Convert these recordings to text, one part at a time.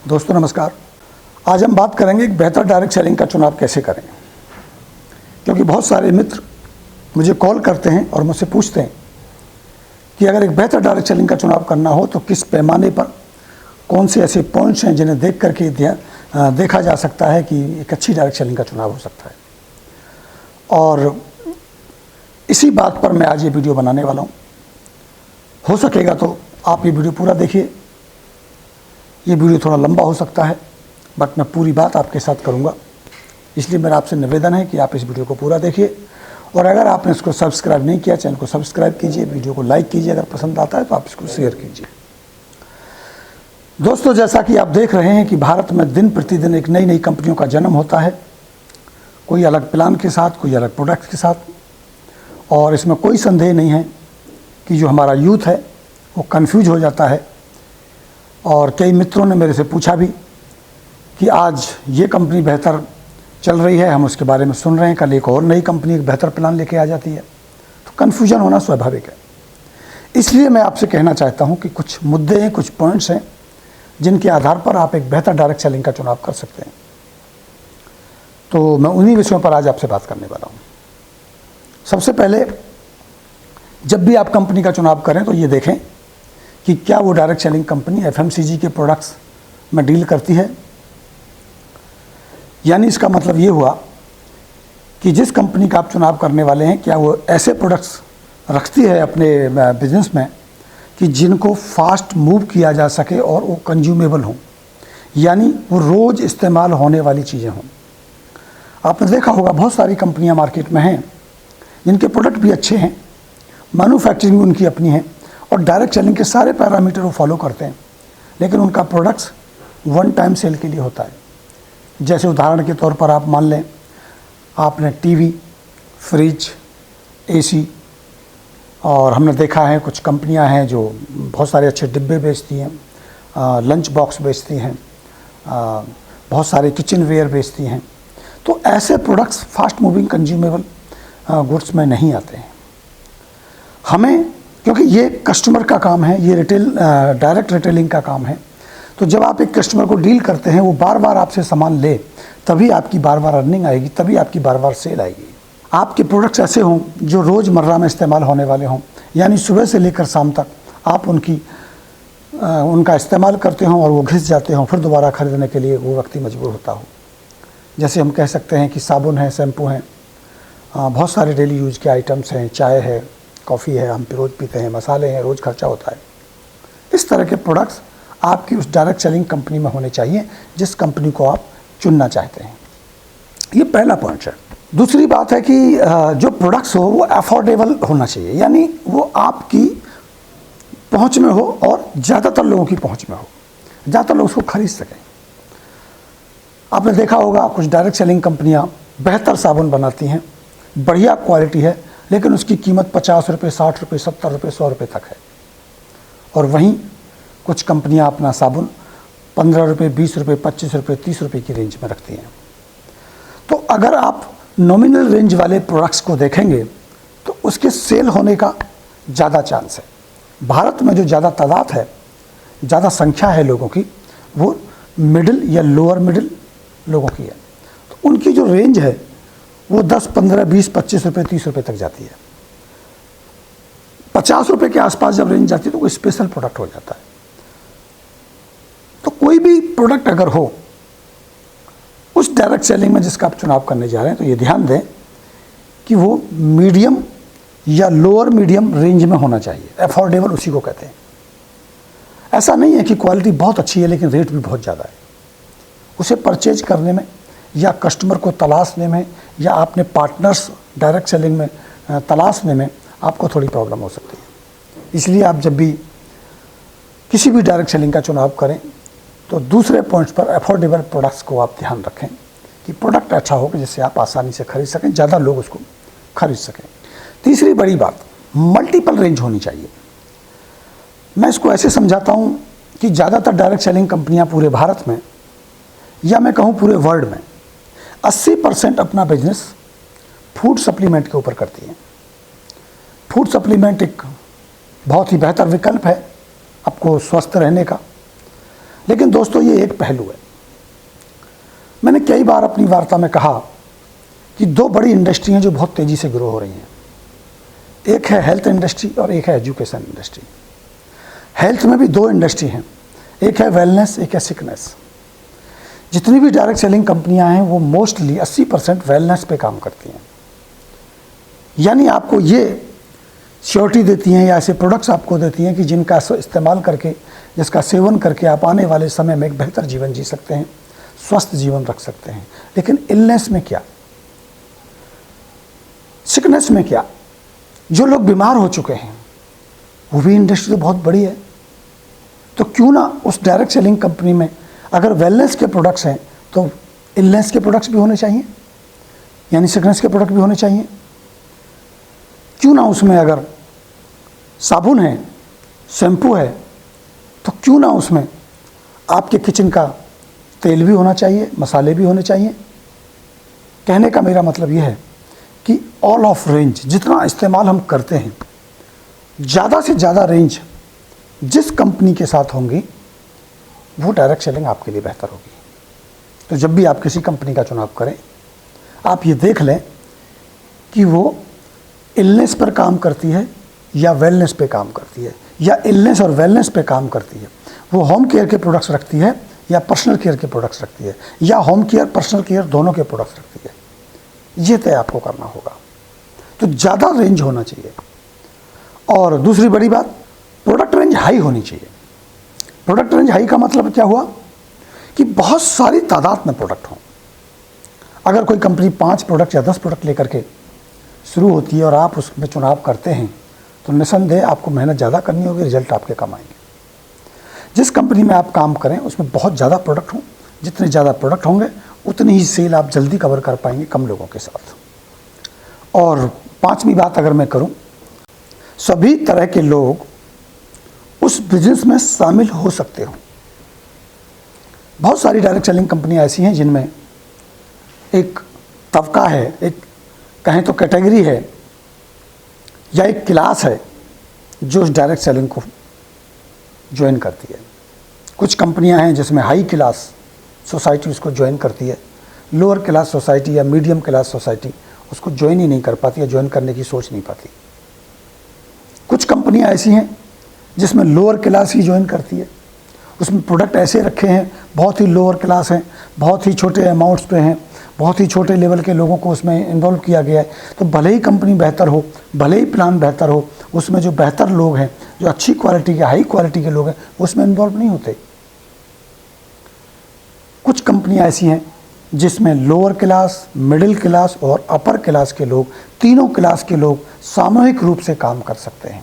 दोस्तों नमस्कार। आज हम बात करेंगे एक बेहतर डायरेक्ट सेलिंग का चुनाव कैसे करें, क्योंकि बहुत सारे मित्र मुझे कॉल करते हैं और मुझसे पूछते हैं कि अगर एक बेहतर डायरेक्ट सेलिंग का चुनाव करना हो तो किस पैमाने पर कौन से ऐसे पॉइंट्स हैं जिन्हें देख करके देखा जा सकता है कि एक अच्छी डायरेक्ट सेलिंग का चुनाव हो सकता है। और इसी बात पर मैं आज ये वीडियो बनाने वाला हूँ। हो सकेगा तो आप ये वीडियो पूरा देखिए। ये वीडियो थोड़ा लंबा हो सकता है, बट मैं पूरी बात आपके साथ करूँगा, इसलिए मेरा आपसे निवेदन है कि आप इस वीडियो को पूरा देखिए। और अगर आपने इसको सब्सक्राइब नहीं किया, चैनल को सब्सक्राइब कीजिए, वीडियो को लाइक कीजिए, अगर पसंद आता है तो आप इसको शेयर कीजिए। दोस्तों, जैसा कि आप देख रहे हैं कि भारत में दिन प्रतिदिन एक नई नई कंपनियों का जन्म होता है, कोई अलग प्लान के साथ, कोई अलग प्रोडक्ट के साथ। और इसमें कोई संदेह नहीं है कि जो हमारा यूथ है वो कंफ्यूज हो जाता है। और कई मित्रों ने मेरे से पूछा भी कि आज ये कंपनी बेहतर चल रही है, हम उसके बारे में सुन रहे हैं, कल एक और नई कंपनी एक बेहतर प्लान लेके आ जाती है, तो कन्फ्यूजन होना स्वाभाविक है। इसलिए मैं आपसे कहना चाहता हूं कि कुछ मुद्दे हैं, कुछ पॉइंट्स हैं जिनके आधार पर आप एक बेहतर डायरेक्ट सेलिंग का चुनाव कर सकते हैं। तो मैं उन्हीं विषयों पर आज आपसे बात करने वाला हूँ। सबसे पहले, जब भी आप कंपनी का चुनाव करें तो ये देखें कि क्या वो डायरेक्ट सेलिंग कंपनी एफएमसीजी के प्रोडक्ट्स में डील करती है। यानी इसका मतलब ये हुआ कि जिस कंपनी का आप चुनाव करने वाले हैं, क्या वो ऐसे प्रोडक्ट्स रखती है अपने बिजनेस में कि जिनको फास्ट मूव किया जा सके और वो कंज्यूमेबल हों, यानी वो रोज़ इस्तेमाल होने वाली चीज़ें हों। आपने देखा होगा बहुत सारी कंपनियां मार्केट में हैं जिनके प्रोडक्ट भी अच्छे हैं, मैन्युफैक्चरिंग उनकी अपनी है और डायरेक्ट सेलिंग के सारे पैरामीटर वो फॉलो करते हैं, लेकिन उनका प्रोडक्ट्स वन टाइम सेल के लिए होता है। जैसे उदाहरण के तौर पर आप मान लें, आपने टीवी, फ्रिज, एसी, और हमने देखा है कुछ कंपनियां हैं जो बहुत सारे अच्छे डिब्बे बेचती हैं, लंच बॉक्स बेचती हैं, बहुत सारे किचन वेयर बेचती हैं। तो ऐसे products fast moving consumable goods में नहीं आते हैं। हमें, क्योंकि ये कस्टमर का काम है, ये डायरेक्ट रिटेलिंग का काम है, तो जब आप एक कस्टमर को डील करते हैं, वो बार बार आपसे सामान ले, तभी आपकी बार बार अर्निंग आएगी, तभी आपकी बार बार सेल आएगी। आपके प्रोडक्ट्स ऐसे हों जो रोज़मर्रा में इस्तेमाल होने वाले हों, यानी सुबह से लेकर शाम तक आप उनका इस्तेमाल करते हों और वो घिस जाते हों, फिर दोबारा ख़रीदने के लिए वो व्यक्ति मजबूर होता हो। जैसे हम कह सकते हैं कि साबुन है, शैम्पू हैं, बहुत सारे डेली यूज के आइटम्स हैं, चाय है, कॉफ़ी है, हम रोज़ पीते हैं, मसाले हैं, रोज़ खर्चा होता है। इस तरह के प्रोडक्ट्स आपकी उस डायरेक्ट सेलिंग कंपनी में होने चाहिए जिस कंपनी को आप चुनना चाहते हैं। ये पहला पॉइंट है। दूसरी बात है कि जो प्रोडक्ट्स हो वो अफोर्डेबल होना चाहिए, यानी वो आपकी पहुंच में हो और ज़्यादातर लोगों की पहुंच में हो, ज़्यादातर लोग उसको खरीद सकें। आपने देखा होगा कुछ डायरेक्ट सेलिंग कंपनियां बेहतर साबुन बनाती हैं, बढ़िया क्वालिटी है, लेकिन उसकी कीमत 50 रुपये, 60 रुपये, 70 रुपये, 100 रुपये तक है। और वहीं कुछ कंपनियां अपना साबुन 15 रुपये, 20 रुपये, 25 रुपये, 30 रुपये की रेंज में रखती हैं। तो अगर आप नॉमिनल रेंज वाले प्रोडक्ट्स को देखेंगे तो उसके सेल होने का ज़्यादा चांस है। भारत में जो ज़्यादा तादाद है, ज़्यादा संख्या है लोगों की, वो मिडिल या लोअर मिडिल लोगों की है। तो उनकी जो रेंज है वो 10, 15, 20, 25 रुपये, 30 रुपये तक जाती है। 50 रुपये के आसपास जब रेंज जाती है तो वो स्पेशल प्रोडक्ट हो जाता है। तो कोई भी प्रोडक्ट अगर हो उस डायरेक्ट सेलिंग में जिसका आप चुनाव करने जा रहे हैं, तो ये ध्यान दें कि वो मीडियम या लोअर मीडियम रेंज में होना चाहिए। अफोर्डेबल उसी को कहते हैं। ऐसा नहीं है कि क्वालिटी बहुत अच्छी है लेकिन रेट भी बहुत ज़्यादा है। उसे परचेज करने में या कस्टमर को तलाशने में या आपने पार्टनर्स डायरेक्ट सेलिंग में तलाशने में आपको थोड़ी प्रॉब्लम हो सकती है। इसलिए आप जब भी किसी भी डायरेक्ट सेलिंग का चुनाव करें तो दूसरे पॉइंट्स पर अफोर्डेबल प्रोडक्ट्स को आप ध्यान रखें कि प्रोडक्ट अच्छा हो कि जिससे आप आसानी से खरीद सकें, ज़्यादा लोग उसको खरीद सकें। तीसरी बड़ी बात, मल्टीपल रेंज होनी चाहिए। मैं इसको ऐसे समझाता हूँ कि ज़्यादातर डायरेक्ट सेलिंग कंपनियाँ पूरे भारत में या मैं कहूँ पूरे वर्ल्ड में 80% अपना बिजनेस फूड सप्लीमेंट के ऊपर करती हैं। फूड सप्लीमेंट एक बहुत ही बेहतर विकल्प है आपको स्वस्थ रहने का, लेकिन दोस्तों ये एक पहलू है। मैंने कई बार अपनी वार्ता में कहा कि दो बड़ी इंडस्ट्री हैं जो बहुत तेज़ी से ग्रो हो रही हैं। एक है हेल्थ इंडस्ट्री और एक है एजुकेशन इंडस्ट्री। हेल्थ में भी दो इंडस्ट्री हैं, एक है वेलनेस, एक है सिकनेस। जितनी भी डायरेक्ट सेलिंग कंपनियां हैं वो मोस्टली 80% वेलनेस पे काम करती हैं, यानी आपको ये श्योरिटी देती हैं या ऐसे प्रोडक्ट्स आपको देती हैं कि जिनका इस्तेमाल करके, जिसका सेवन करके आप आने वाले समय में एक बेहतर जीवन जी सकते हैं, स्वस्थ जीवन रख सकते हैं। लेकिन इलनेस में क्या, सिकनेस में क्या, जो लोग बीमार हो चुके हैं, वो भी इंडस्ट्री तो बहुत बड़ी है। तो क्यों ना उस डायरेक्ट सेलिंग कंपनी में अगर वेलनेस के प्रोडक्ट्स हैं तो इलनेस के प्रोडक्ट्स भी होने चाहिए, यानी सिकनेस के प्रोडक्ट भी होने चाहिए। क्यों ना उसमें अगर साबुन है, शैम्पू है, तो क्यों ना उसमें आपके किचन का तेल भी होना चाहिए, मसाले भी होने चाहिए। कहने का मेरा मतलब यह है कि ऑल ऑफ रेंज जितना इस्तेमाल हम करते हैं, ज़्यादा से ज़्यादा रेंज जिस कंपनी के साथ होंगी वो डायरेक्ट सेलिंग आपके लिए बेहतर होगी। तो जब भी आप किसी कंपनी का चुनाव करें, आप ये देख लें कि वो इलनेस पर काम करती है या वेलनेस पे काम करती है, या इलनेस और वेलनेस पे काम करती है। वो होम केयर के प्रोडक्ट्स रखती है या पर्सनल केयर के प्रोडक्ट्स रखती है, या होम केयर पर्सनल केयर दोनों के प्रोडक्ट्स रखती है। ये तय आपको करना होगा। तो ज़्यादा रेंज होना चाहिए। और दूसरी बड़ी बात, प्रोडक्ट रेंज हाई होनी चाहिए। प्रोडक्ट रेंज हाई का मतलब क्या हुआ कि बहुत सारी तादाद में प्रोडक्ट हों। अगर कोई कंपनी 5 प्रोडक्ट या 10 प्रोडक्ट लेकर के शुरू होती है और आप उसमें चुनाव करते हैं, तो निसंदेह आपको मेहनत ज़्यादा करनी होगी, रिजल्ट आपके कम आएंगे। जिस कंपनी में आप काम करें उसमें बहुत ज़्यादा प्रोडक्ट हों। जितने ज़्यादा प्रोडक्ट होंगे उतनी ही सेल आप जल्दी कवर कर पाएंगे कम लोगों के साथ। और 5वीं बात अगर मैं करूं, सभी तरह के लोग उस बिजनेस में शामिल हो सकते हो। बहुत सारी डायरेक्ट सेलिंग कंपनियां ऐसी हैं जिनमें एक तबका है, एक कहें तो कैटेगरी है या एक क्लास है जो उस डायरेक्ट सेलिंग को ज्वाइन करती है। कुछ कंपनियां हैं जिसमें हाई क्लास सोसाइटी उसको ज्वाइन करती है, लोअर क्लास सोसाइटी या मीडियम क्लास सोसाइटी उसको ज्वाइन ही नहीं कर पाती या ज्वाइन करने की सोच नहीं पाती। कुछ कंपनियां ऐसी हैं जिसमें लोअर क्लास ही ज्वाइन करती है, उसमें प्रोडक्ट ऐसे रखे हैं बहुत ही लोअर क्लास हैं, बहुत ही छोटे अमाउंट्स पे हैं, बहुत ही छोटे लेवल के लोगों को उसमें इन्वॉल्व किया गया है। तो भले ही कंपनी बेहतर हो, भले ही प्लान बेहतर हो, उसमें जो बेहतर लोग हैं, जो अच्छी क्वालिटी के, हाई क्वालिटी के लोग हैं, उसमें इन्वॉल्व नहीं होते। कुछ कंपनियां ऐसी हैं जिसमें लोअर क्लास, मिडिल क्लास और अपर क्लास के लोग, तीनों क्लास के लोग सामूहिक रूप से काम कर सकते हैं,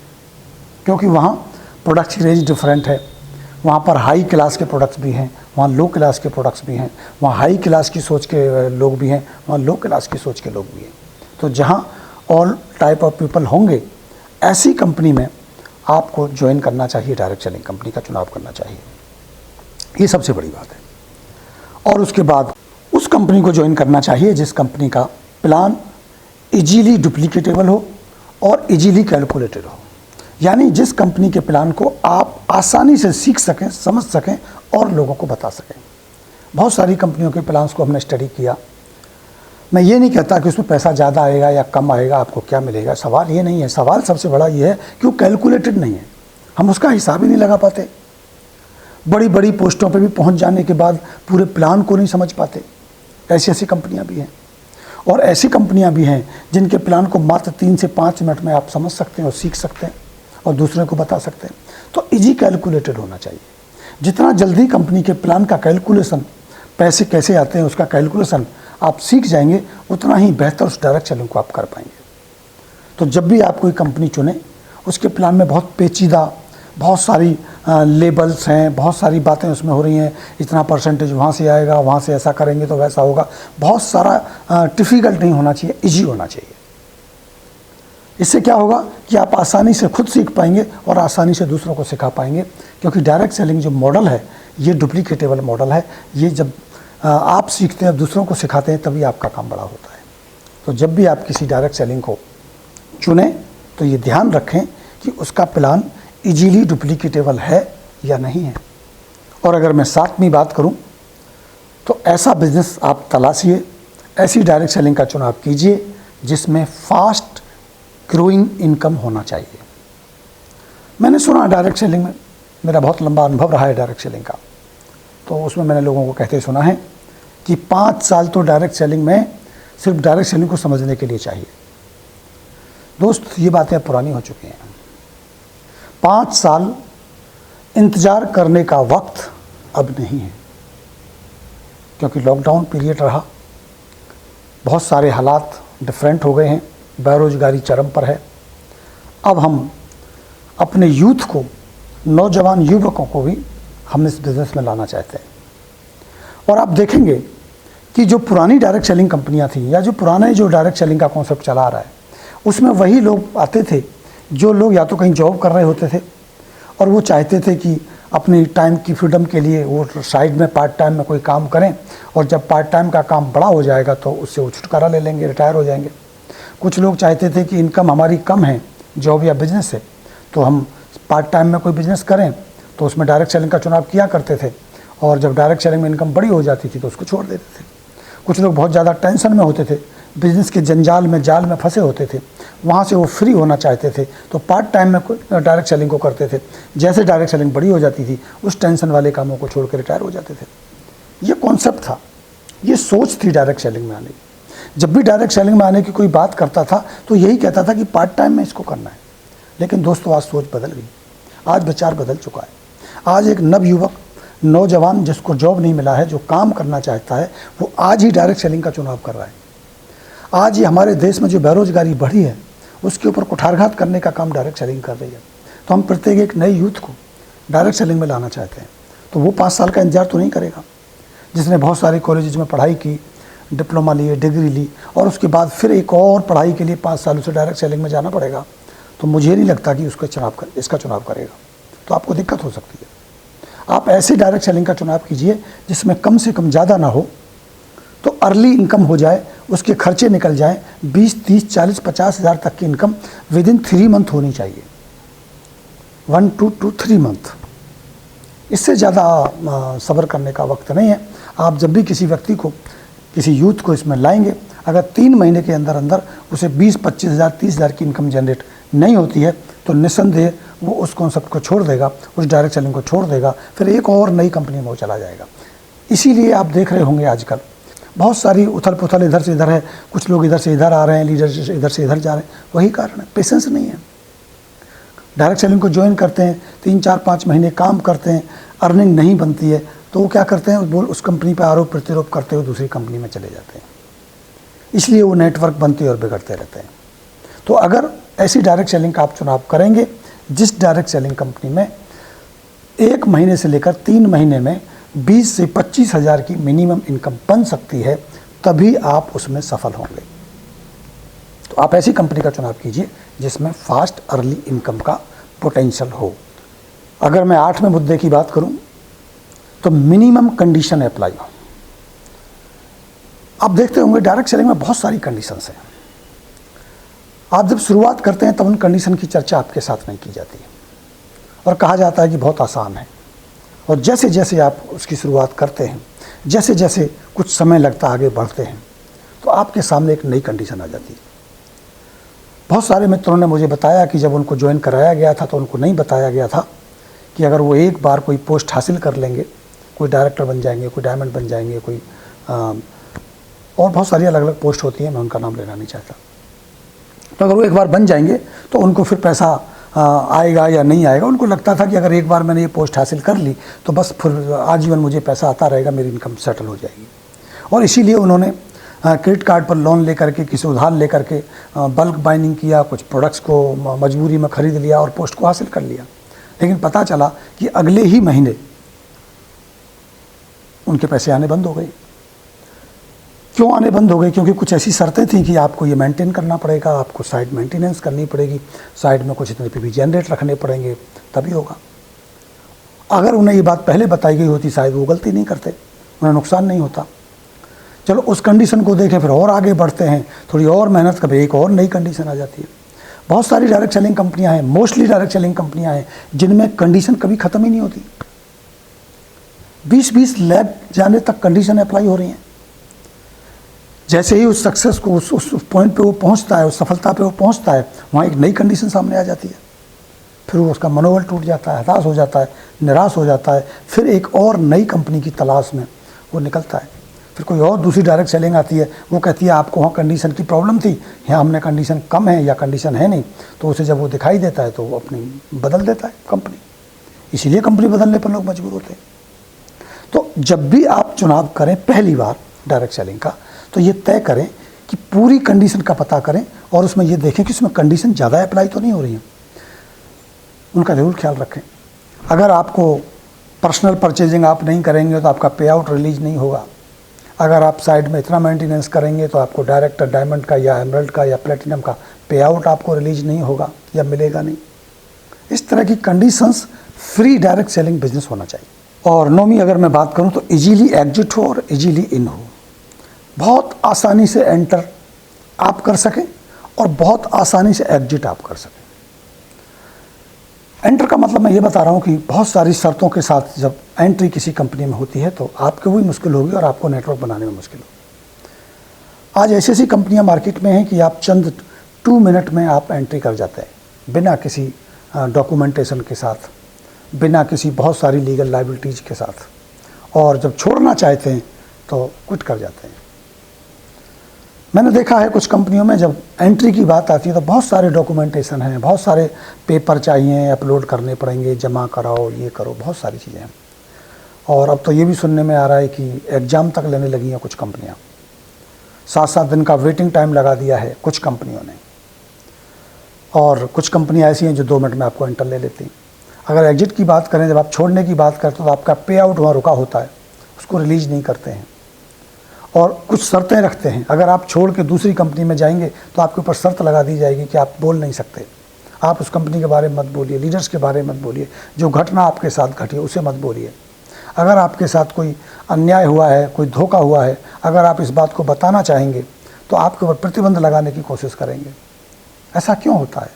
क्योंकि वहाँ प्रोडक्ट की रेंज डिफरेंट है। वहाँ पर हाई क्लास के प्रोडक्ट्स भी हैं, वहाँ लो क्लास के प्रोडक्ट्स भी हैं, वहाँ हाई क्लास की सोच के लोग भी हैं, वहाँ लो क्लास की सोच के लोग भी हैं। तो जहाँ ऑल टाइप ऑफ पीपल होंगे, ऐसी कंपनी में आपको ज्वाइन करना चाहिए, डायरेक्ट सेलिंग कंपनी का चुनाव करना चाहिए। ये सबसे बड़ी बात है। और उसके बाद उस कंपनी को ज्वाइन करना चाहिए जिस कंपनी का प्लान इजीली डुप्लीकेटेबल हो और इजीली कैलकुलेटेड हो, यानी जिस कंपनी के प्लान को आप आसानी से सीख सकें, समझ सकें और लोगों को बता सकें। बहुत सारी कंपनियों के प्लान्स को हमने स्टडी किया। मैं ये नहीं कहता कि उसमें पैसा ज़्यादा आएगा या कम आएगा, आपको क्या मिलेगा, सवाल ये नहीं है। सवाल सबसे बड़ा ये है कि वो कैलकुलेटेड नहीं है, हम उसका हिसाब ही नहीं लगा पाते। बड़ी बड़ी पोस्टों पे भी पहुंच जाने के बाद पूरे प्लान को नहीं समझ पाते। ऐसी ऐसी कंपनियां भी हैं, और ऐसी कंपनियां भी हैं जिनके प्लान को मात्र 3 से 5 मिनट में आप समझ सकते हैं और सीख सकते हैं और दूसरे को बता सकते हैं। तो इजी कैलकुलेटेड होना चाहिए। जितना जल्दी कंपनी के प्लान का कैलकुलेशन, पैसे कैसे आते हैं उसका कैलकुलेशन आप सीख जाएंगे, उतना ही बेहतर उस डायरेक्ट सेलिंग को आप कर पाएंगे। तो जब भी आप कोई कंपनी चुनें, उसके प्लान में बहुत पेचीदा, बहुत सारी लेबल्स हैं, बहुत सारी बातें उसमें हो रही हैं, इतना परसेंटेज वहाँ से आएगा, वहाँ से ऐसा करेंगे तो वैसा होगा, बहुत सारा डिफ़िकल्ट नहीं होना चाहिए, इजी होना चाहिए। इससे क्या होगा कि आप आसानी से खुद सीख पाएंगे और आसानी से दूसरों को सिखा पाएंगे, क्योंकि डायरेक्ट सेलिंग जो मॉडल है ये डुप्लीकेटेबल मॉडल है। ये जब आप सीखते हैं, दूसरों को सिखाते हैं, तभी आपका काम बड़ा होता है। तो जब भी आप किसी डायरेक्ट सेलिंग को चुनें तो ये ध्यान रखें कि उसका प्लान इजीली डुप्लीकेटेबल है या नहीं है। और अगर मैं सातवीं बात करूं तो ऐसा बिजनेस आप तलाशिए, ऐसी डायरेक्ट सेलिंग का चुनाव कीजिए जिसमें फास्ट ग्रोइंग इनकम होना चाहिए। मैंने सुना डायरेक्ट सेलिंग में, मेरा बहुत लंबा अनुभव रहा है डायरेक्ट सेलिंग का, तो उसमें मैंने लोगों को कहते सुना है कि 5 साल तो डायरेक्ट सेलिंग में सिर्फ डायरेक्ट सेलिंग को समझने के लिए चाहिए। दोस्त, ये बातें अब पुरानी हो चुकी हैं। 5 साल इंतज़ार करने का वक्त अब नहीं है, क्योंकि लॉकडाउन पीरियड रहा, बहुत सारे हालात डिफरेंट हो गए हैं, बेरोजगारी चरम पर है। अब हम अपने यूथ को, नौजवान युवकों को भी हम इस बिज़नेस में लाना चाहते हैं। और आप देखेंगे कि जो पुरानी डायरेक्ट सेलिंग कंपनियां थी, या जो पुराने जो डायरेक्ट सेलिंग का कॉन्सेप्ट चला रहा है, उसमें वही लोग आते थे जो लोग या तो कहीं जॉब कर रहे होते थे और वो चाहते थे कि अपनी टाइम की फ्रीडम के लिए वो साइड में पार्ट टाइम में कोई काम करें, और जब पार्ट टाइम का काम बड़ा हो जाएगा तो उससे वो छुटकारा ले लेंगे, रिटायर हो जाएंगे। कुछ लोग चाहते थे कि इनकम हमारी कम है जॉब या बिजनेस से, तो हम पार्ट टाइम में कोई बिज़नेस करें, तो उसमें डायरेक्ट सेलिंग का चुनाव किया करते थे, और जब डायरेक्ट सेलिंग में इनकम बड़ी हो जाती थी तो उसको छोड़ देते थे। कुछ लोग बहुत ज़्यादा टेंशन में होते थे, बिज़नेस के जंजाल में, जाल में फंसे होते थे, वहाँ से वो फ्री होना चाहते थे, तो पार्ट टाइम में डायरेक्ट सेलिंग को करते थे। जैसे डायरेक्ट सेलिंग बड़ी हो जाती थी, उस टेंशन वाले कामों को छोड़ कर रिटायर हो जाते थे। ये कॉन्सेप्ट था, ये सोच थी डायरेक्ट सेलिंग में आने की। जब भी डायरेक्ट सेलिंग में आने की कोई बात करता था तो यही कहता था कि पार्ट टाइम में इसको करना है। लेकिन दोस्तों, आज सोच बदल गई, आज विचार बदल चुका है। आज एक नवयुवक, नौजवान जिसको जॉब नहीं मिला है, जो काम करना चाहता है, वो आज ही डायरेक्ट सेलिंग का चुनाव कर रहा है। आज ये हमारे देश में जो बेरोजगारी बढ़ी है, उसके ऊपर कुठारघात करने का काम डायरेक्ट सेलिंग कर रही है। तो हम प्रत्येक एक नए यूथ को डायरेक्ट सेलिंग में लाना चाहते हैं। तो वो 5 साल का इंतजार तो नहीं करेगा, जिसने बहुत सारे कॉलेज में पढ़ाई की, डिप्लोमा लिए, डिग्री ली, और उसके बाद फिर एक और पढ़ाई के लिए 5 साल उसे डायरेक्ट सेलिंग में जाना पड़ेगा। तो मुझे नहीं लगता कि इसका चुनाव करेगा, तो आपको दिक्कत हो सकती है। आप ऐसे डायरेक्ट सेलिंग का चुनाव कीजिए जिसमें कम से कम ज़्यादा ना हो, तो अर्ली इनकम हो जाए, उसके खर्चे निकल जाएं। 20, 30, 40, 50 हज़ार तक की इनकम विदिन 3 मंथ होनी चाहिए, 1 to 3 मंथ। इससे ज़्यादा सब्र करने का वक्त नहीं है। आप जब भी किसी व्यक्ति को, किसी यूथ को इसमें लाएंगे, अगर 3 महीने के अंदर अंदर उसे 20, 25 हज़ार, 30 हज़ार की इनकम जनरेट नहीं होती है, तो निस्संदेह वो उस कॉन्सेप्ट को छोड़ देगा, उस डायरेक्ट सेलिंग को छोड़ देगा, फिर एक और नई कंपनी में वो चला जाएगा। इसीलिए आप देख रहे होंगे आजकल बहुत सारी उथल पुथल इधर से इधर है, कुछ लोग इधर से इधर आ रहे हैं, लीडर इधर से इधर जा रहे हैं। वही कारण है, पेशेंस नहीं है। डायरेक्ट सेलिंग को ज्वाइन करते हैं, 3, 4, 5 महीने काम करते हैं, अर्निंग नहीं बनती है, तो वो क्या करते हैं, उस कंपनी पर आरोप प्रत्यारोप करते हुए दूसरी कंपनी में चले जाते हैं। इसलिए वो नेटवर्क बनते और बिगड़ते रहते हैं। तो अगर ऐसी डायरेक्ट सेलिंग का आप चुनाव करेंगे, जिस डायरेक्ट सेलिंग कंपनी में 1 महीने से लेकर 3 महीने में 20 से 25 हज़ार की मिनिमम इनकम बन सकती है, तभी आप उसमें सफल होंगे। तो आप ऐसी कंपनी का चुनाव कीजिए जिसमें फास्ट अर्ली इनकम का पोटेंशियल हो। अगर मैं 8वें मुद्दे की बात करूं तो मिनिमम कंडीशन अप्लाई हो। आप देखते होंगे डायरेक्ट सेलिंग में बहुत सारी कंडीशंस हैं। आप जब शुरुआत करते हैं तब उन कंडीशन की चर्चा आपके साथ नहीं की जाती है, और कहा जाता है कि बहुत आसान है। और जैसे जैसे आप उसकी शुरुआत करते हैं, जैसे जैसे कुछ समय लगता आगे बढ़ते हैं, तो आपके सामने एक नई कंडीशन आ जाती है। बहुत सारे मित्रों ने मुझे बताया कि जब उनको ज्वाइन कराया गया था तो उनको नहीं बताया गया था कि अगर वो एक बार कोई पोस्ट हासिल कर लेंगे, कोई डायरेक्टर बन जाएंगे, कोई डायमंड बन जाएंगे, कोई और बहुत सारी अलग अलग पोस्ट होती हैं, मैं उनका नाम लेना नहीं चाहता। तो अगर वो एक बार बन जाएंगे तो उनको फिर पैसा आएगा या नहीं आएगा। उनको लगता था कि अगर एक बार मैंने ये पोस्ट हासिल कर ली तो बस फिर आजीवन मुझे पैसा आता रहेगा, मेरी इनकम सेटल हो जाएगी। और इसीलिए उन्होंने क्रेडिट कार्ड पर लोन लेकर के, किसी उधार लेकर के बल्क बाइंडिंग किया, कुछ प्रोडक्ट्स को मजबूरी में ख़रीद लिया और पोस्ट को हासिल कर लिया। लेकिन पता चला कि अगले ही महीने उनके पैसे आने बंद हो गए। क्यों आने बंद हो गए? क्योंकि कुछ ऐसी शर्तें थी कि आपको ये मेंटेन करना पड़ेगा, आपको साइड मेंटेनेंस करनी पड़ेगी, साइड में कुछ इतने पीवी जनरेट रखने पड़ेंगे, तभी होगा। अगर उन्हें ये बात पहले बताई गई होती शायद वो गलती नहीं करते, उन्हें नुकसान नहीं होता। चलो उस कंडीशन को देखें, फिर और आगे बढ़ते हैं, थोड़ी और मेहनत, कभी एक और नई कंडीशन आ जाती है। बहुत सारी डायरेक्ट सेलिंग कंपनियां हैं, मोस्टली डायरेक्ट सेलिंग कंपनियां हैं जिनमें कंडीशन कभी ख़त्म ही नहीं होती। 20-20 लाख जाने तक कंडीशन अप्लाई हो रही हैं। जैसे ही उस सक्सेस को उस पॉइंट पे वो पहुंचता है, उस सफलता पे वो पहुंचता है, वहाँ एक नई कंडीशन सामने आ जाती है। फिर वो उसका मनोबल टूट जाता है, हताश हो जाता है, निराश हो जाता है। फिर एक और नई कंपनी की तलाश में वो निकलता है। फिर कोई और दूसरी डायरेक्ट सेलिंग आती है, वो कहती है आपको वहाँ कंडीशन की प्रॉब्लम थी, यहाँ हमने कंडीशन कम है या कंडीशन है नहीं। तो उसे जब वो दिखाई देता है तो वो अपनी बदल देता है कंपनी। इसीलिए कंपनी बदलने पर लोग मजबूर होते हैं। तो जब भी आप चुनाव करें पहली बार डायरेक्ट सेलिंग का, तो ये तय करें कि पूरी कंडीशन का पता करें और उसमें ये देखें कि उसमें कंडीशन ज़्यादा अप्लाई तो नहीं हो रही है। उनका ज़रूर ख्याल रखें। अगर आपको पर्सनल परचेजिंग आप नहीं करेंगे तो आपका पे आउट रिलीज नहीं होगा। अगर आप साइड में इतना मेंटेनेंस करेंगे तो आपको डायरेक्ट डायमंड का या एमरल्ड का या प्लेटिनम का पे आउट आपको रिलीज नहीं होगा या मिलेगा नहीं। इस तरह की conditions free direct selling business होना चाहिए। और नौवीं अगर मैं बात करूं तो इजीली एग्जिट हो और इजीली इन हो। बहुत आसानी से एंटर आप कर सकें और बहुत आसानी से एग्जिट आप कर सकें। एंटर का मतलब मैं ये बता रहा हूँ कि बहुत सारी शर्तों के साथ जब एंट्री किसी कंपनी में होती है तो आपको भी मुश्किल होगी और आपको नेटवर्क बनाने में मुश्किल होगी। आज ऐसी ऐसी कंपनियां मार्केट में हैं कि आप चंद 2 मिनट में आप एंट्री कर जाते हैं, बिना किसी डॉक्यूमेंटेशन के साथ, बिना किसी बहुत सारी लीगल लाइबिलिटीज़ के साथ, और जब छोड़ना चाहते हैं तो क्विट कर जाते हैं। मैंने देखा है कुछ कंपनियों में जब एंट्री की बात आती है तो बहुत सारे डॉक्यूमेंटेशन हैं, बहुत सारे पेपर चाहिए, अपलोड करने पड़ेंगे, जमा कराओ, ये करो, बहुत सारी चीज़ें हैं। और अब तो ये भी सुनने में आ रहा है कि एग्ज़ाम तक लेने लगी हैं कुछ कंपनियां। 7-7 दिन का वेटिंग टाइम लगा दिया है कुछ कंपनियों ने। और कुछ कंपनियां ऐसी हैं जो 2 मिनट में आपको एंटर ले लेती हैं। अगर एग्जिट की बात करें, जब आप छोड़ने की बात करते हो तो आपका पे आउट वहाँ रुका होता है, उसको रिलीज़ नहीं करते हैं और कुछ शर्तें रखते हैं। अगर आप छोड़ के दूसरी कंपनी में जाएंगे तो आपके ऊपर शर्त लगा दी जाएगी कि आप बोल नहीं सकते, आप उस कंपनी के बारे में मत बोलिए, लीडर्स के बारे में मत बोलिए, जो घटना आपके साथ घटी है उसे मत बोलिए। अगर आपके साथ कोई अन्याय हुआ है, कोई धोखा हुआ है, अगर आप इस बात को बताना चाहेंगे तो आपके ऊपर प्रतिबंध लगाने की कोशिश करेंगे। ऐसा क्यों होता है?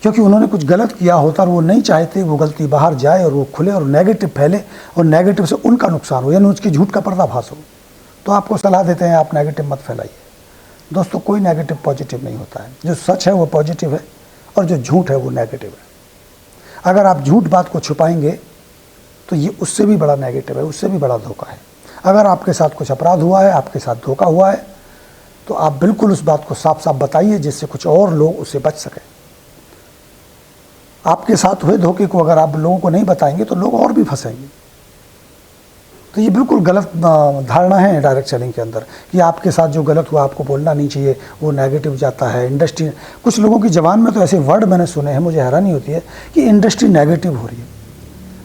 क्योंकि उन्होंने कुछ गलत किया होता और वो नहीं चाहते वो गलती बाहर जाए और वो खुले और नेगेटिव फैले और नेगेटिव से उनका नुकसान हो, यानी उसकी झूठ का पर्दाफाश हो। तो आपको सलाह देते हैं आप नेगेटिव मत फैलाइए। दोस्तों, कोई नेगेटिव पॉजिटिव नहीं होता है। जो सच है वो पॉजिटिव है और जो झूठ है वो नेगेटिव है। अगर आप झूठ बात को छुपाएंगे तो ये उससे भी बड़ा नेगेटिव है, उससे भी बड़ा धोखा है। अगर आपके साथ कुछ अपराध हुआ है, आपके साथ धोखा हुआ है, तो आप बिल्कुल उस बात को साफ साफ बताइए जिससे कुछ और लोग उससे बच सकें। आपके साथ हुए धोखे को अगर आप लोगों को नहीं बताएंगे तो लोग और भी फंसेंगे। तो ये बिल्कुल गलत धारणा है डायरेक्ट सेलिंग के अंदर कि आपके साथ जो गलत हुआ आपको बोलना नहीं चाहिए, वो नेगेटिव जाता है। इंडस्ट्री, कुछ लोगों की ज़बान में तो ऐसे वर्ड मैंने सुने हैं, मुझे हैरानी होती है कि इंडस्ट्री नेगेटिव हो रही है।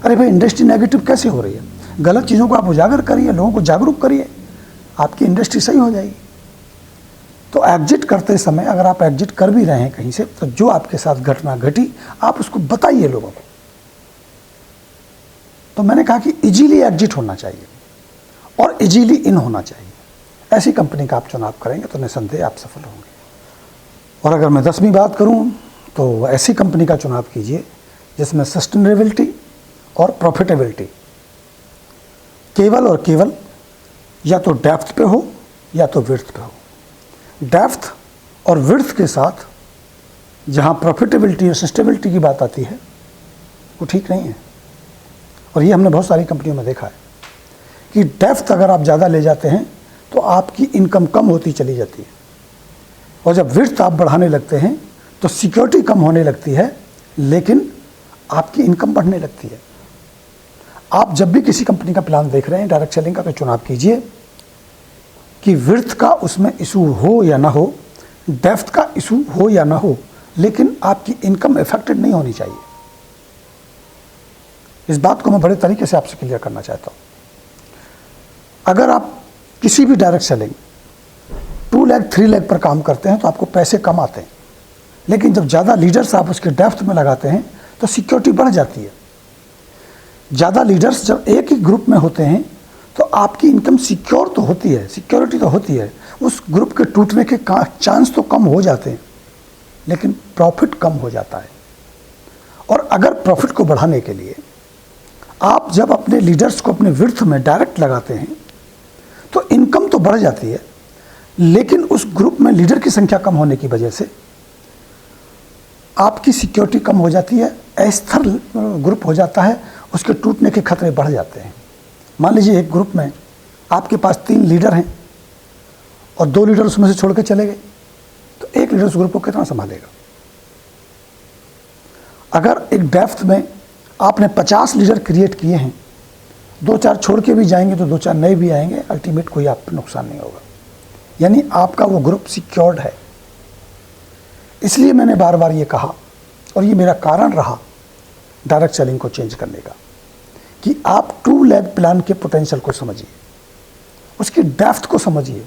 अरे भाई, इंडस्ट्री नेगेटिव कैसे हो रही है? गलत चीज़ों को आप उजागर करिए, लोगों को जागरूक करिए, आपकी इंडस्ट्री सही हो जाएगी। तो एग्जिट करते समय अगर आप एग्जिट कर भी रहे हैं कहीं से, तो जो आपके साथ घटना घटी आप उसको बताइए लोगों को। तो मैंने कहा कि इजीली एग्जिट होना चाहिए और इजीली इन होना चाहिए। ऐसी कंपनी का आप चुनाव करेंगे तो निसंदेह आप सफल होंगे। और अगर मैं 10वीं बात करूं तो ऐसी कंपनी का चुनाव कीजिए जिसमें सस्टेनेबिलिटी और प्रॉफिटेबिलिटी केवल और केवल या तो डेप्थ पे हो या तो विड्थ पे हो। डेप्थ और विड्थ के साथ जहां प्रॉफिटेबिलिटी और सस्टेनेबिलिटी की बात आती है वो ठीक नहीं है। और ये हमने बहुत सारी कंपनियों में देखा है कि डेप्थ अगर आप ज़्यादा ले जाते हैं तो आपकी इनकम कम होती चली जाती है, और जब विड्थ आप बढ़ाने लगते हैं तो सिक्योरिटी कम होने लगती है लेकिन आपकी इनकम बढ़ने लगती है। आप जब भी किसी कंपनी का प्लान देख रहे हैं डायरेक्ट सेलिंग का, तो चुनाव कीजिए कि विड्थ का उसमें इशू हो या ना हो, डेप्थ का इशू हो या ना हो, लेकिन आपकी इनकम इफेक्टेड नहीं होनी चाहिए। इस बात को मैं बड़े तरीके से आपसे क्लियर करना चाहता हूँ। अगर आप किसी भी डायरेक्ट सेलिंग 2 लाख 3 लाख पर काम करते हैं तो आपको पैसे कम आते हैं, लेकिन जब ज़्यादा लीडर्स आप उसके डेप्थ में लगाते हैं तो सिक्योरिटी बढ़ जाती है। ज़्यादा लीडर्स जब एक ही ग्रुप में होते हैं तो आपकी इनकम सिक्योर तो होती है, सिक्योरिटी तो होती है, उस ग्रुप के टूटने के चांस तो कम हो जाते हैं, लेकिन प्रॉफिट कम हो जाता है। और अगर प्रॉफिट को बढ़ाने के लिए आप जब अपने लीडर्स को अपने विर्थ में डायरेक्ट लगाते हैं तो इनकम तो बढ़ जाती है, लेकिन उस ग्रुप में लीडर की संख्या कम होने की वजह से आपकी सिक्योरिटी कम हो जाती है, अस्थिर ग्रुप हो जाता है, उसके टूटने के खतरे बढ़ जाते हैं। मान लीजिए एक ग्रुप में आपके पास 3 लीडर हैं और 2 लीडर उसमें से छोड़ के चले गए, तो एक लीडर उस ग्रुप को कितना संभालेगा? अगर एक डेप्थ में आपने 50 लीडर क्रिएट किए हैं, 2-4 छोड़ के भी जाएंगे तो 2-4 नए भी आएंगे, अल्टीमेट कोई आप पर नुकसान नहीं होगा। यानी आपका वो ग्रुप सिक्योर्ड है। इसलिए मैंने बार बार ये कहा, और ये मेरा कारण रहा डायरेक्ट सेलिंग को चेंज करने का, कि आप 2 लेग प्लान के पोटेंशियल को समझिए, उसकी डेप्थ को समझिए।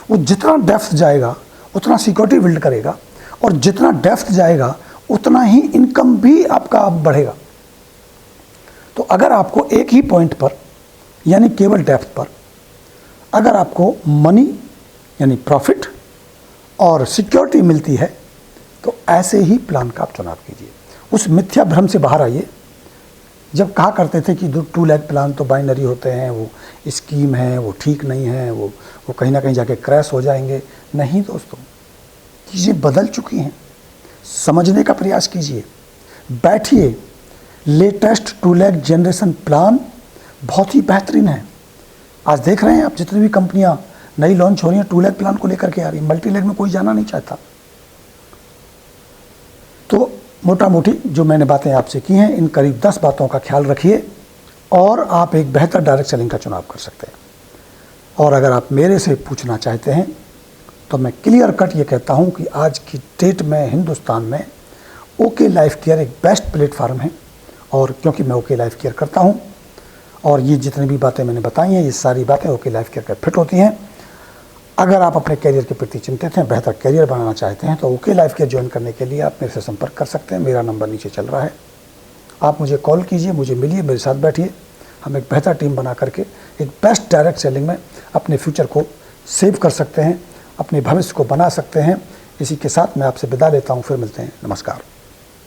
वो जितना डेप्थ जाएगा उतना सिक्योरिटी बिल्ड करेगा, और जितना डेप्थ जाएगा उतना ही इनकम भी आपका बढ़ेगा। तो अगर आपको एक ही पॉइंट पर, यानी केवल डेप्थ पर, अगर आपको मनी यानी प्रॉफिट और सिक्योरिटी मिलती है, तो ऐसे ही प्लान का आप चुनाव कीजिए। उस मिथ्या भ्रम से बाहर आइए। जब कहा करते थे कि 2 लेग प्लान तो बाइनरी होते हैं, वो स्कीम है, वो ठीक नहीं है, वो कहीं ना कहीं जाके क्रैश हो जाएंगे। नहीं दोस्तों, चीज़ें बदल चुकी हैं। समझने का प्रयास कीजिए, बैठिए। लेटेस्ट 2 लेग जनरेशन प्लान बहुत ही बेहतरीन है। आज देख रहे हैं आप, जितनी भी कंपनियां नई लॉन्च हो रही हैं 2 लेग प्लान को लेकर के आ रही है। मल्टी लेग में कोई जाना नहीं चाहता। तो मोटा मोटी जो मैंने बातें आपसे की हैं, इन करीब 10 बातों का ख्याल रखिए और आप एक बेहतर डायरेक्ट सेलिंग का चुनाव कर सकते हैं। और अगर आप मेरे से पूछना चाहते हैं तो मैं क्लियर कट ये कहता हूँ कि आज की डेट में हिंदुस्तान में ओके लाइफ केयर एक बेस्ट प्लेटफार्म है। और क्योंकि मैं ओके लाइफ केयर करता हूँ, और ये जितनी भी बातें मैंने बताई हैं, ये सारी बातें ओके लाइफ केयर का फिट होती हैं। अगर आप अपने करियर के प्रति चिंतित हैं, बेहतर करियर बनाना चाहते हैं, तो ओके लाइफ केयर ज्वाइन करने के लिए आप मेरे से संपर्क कर सकते हैं। मेरा नंबर नीचे चल रहा है, आप मुझे कॉल कीजिए, मुझे मिलिए, मेरे साथ बैठिए। हम एक बेहतर टीम बना करके एक बेस्ट डायरेक्ट सेलिंग में अपने फ्यूचर को सेव कर सकते हैं, अपने भविष्य को बना सकते हैं। इसी के साथ मैं आपसे विदा लेता हूँ, फिर मिलते हैं। नमस्कार।